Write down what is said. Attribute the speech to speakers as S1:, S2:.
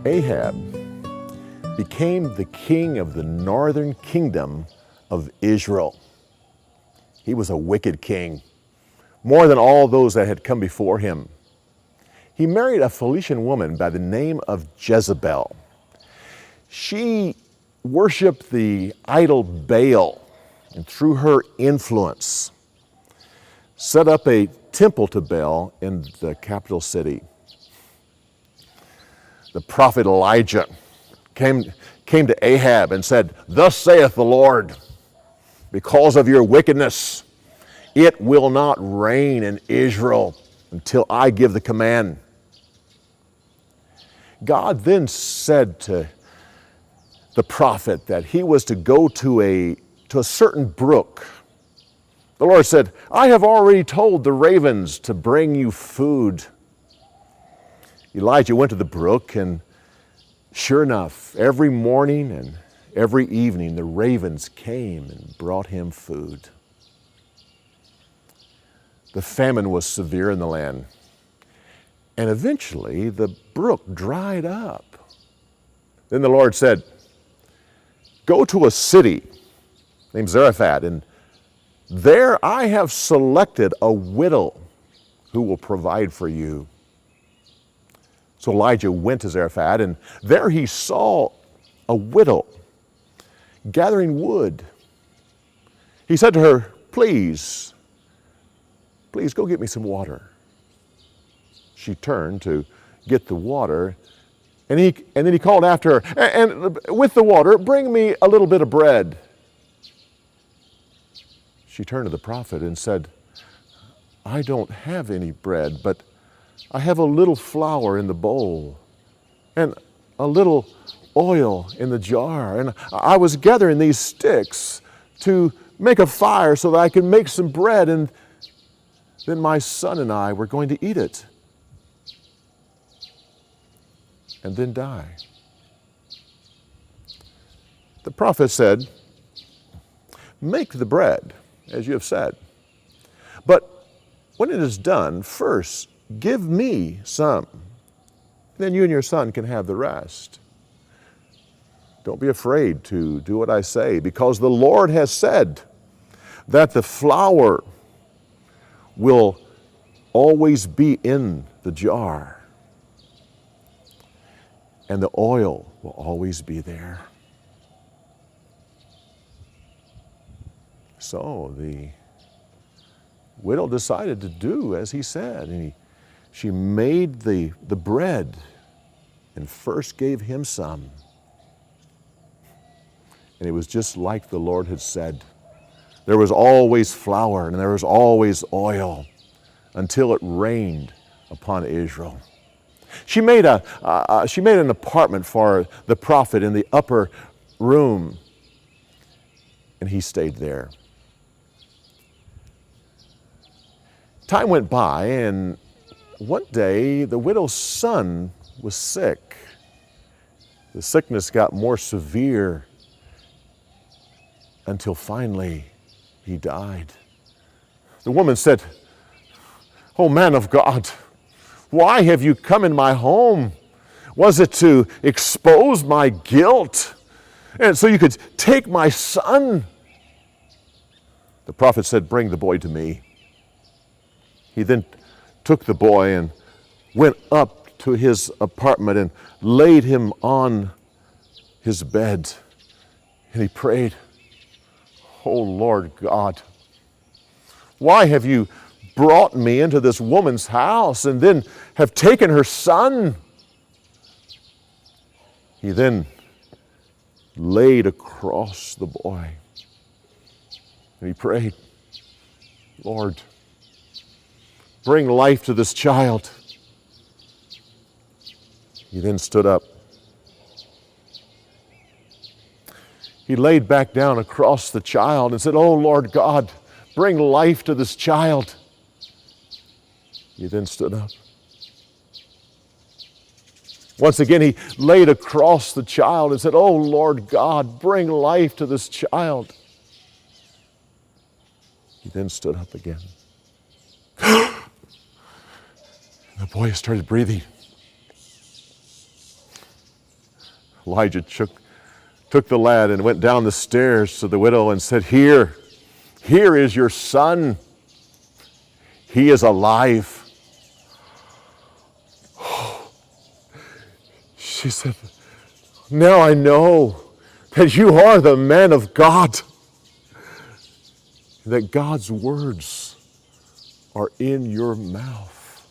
S1: Ahab became the king of the northern kingdom of Israel. He was a wicked king, more than all those that had come before him. He married a Philistine woman by the name of Jezebel. She worshiped the idol Baal, and through her influence, set up a temple to Baal in the capital city. The prophet Elijah came to Ahab and said, "Thus saith the Lord, because of your wickedness, it will not rain in Israel until I give the command." God then said to the prophet that he was to go to a certain brook. The Lord said, "I have already told the ravens to bring you food." Elijah went to the brook, and sure enough, every morning and every evening the ravens came and brought him food. The famine was severe in the land, and eventually the brook dried up. Then the Lord said, "Go to a city named Zarephath, and there I have selected a widow who will provide for you." So Elijah went to Zarephath, and there he saw a widow gathering wood. He said to her, please go get me some water." She turned to get the water, and then he called after her, and with the water, "Bring me a little bit of bread." She turned to the prophet and said, "I don't have any bread, but I have a little flour in the bowl and a little oil in the jar, and I was gathering these sticks to make a fire so that I could make some bread, and then my son and I were going to eat it and then die." The prophet said, "Make the bread, as you have said, but when it is done, first give me some. Then you and your son can have the rest. Don't be afraid to do what I say, because the Lord has said that the flour will always be in the jar, and the oil will always be there." So the widow decided to do as he said, and she made the bread and first gave him some. And it was just like the Lord had said. There was always flour and there was always oil until it rained upon Israel. She made an apartment for the prophet in the upper room, and he stayed there. Time went by, and one day the widow's son was sick. The sickness got more severe until finally he died. The woman said, "Oh, man of God, why have you come in my home? Was it to expose my guilt and so you could take my son?" The prophet said, "Bring the boy to me." He then took the boy and went up to his apartment and laid him on his bed. And he prayed, "Oh Lord God, why have you brought me into this woman's house and then have taken her son?" He then laid across the boy and he prayed, "Lord, bring life to this child." He then stood up. He laid back down across the child and said, "Oh Lord God, bring life to this child." He then stood up. Once again, he laid across the child and said, "Oh Lord God, bring life to this child." He then stood up again. The boy started breathing. Elijah took the lad and went down the stairs to the widow and said, here is your son. He is alive. She said, now I know that you are the man of God, that God's words are in your mouth.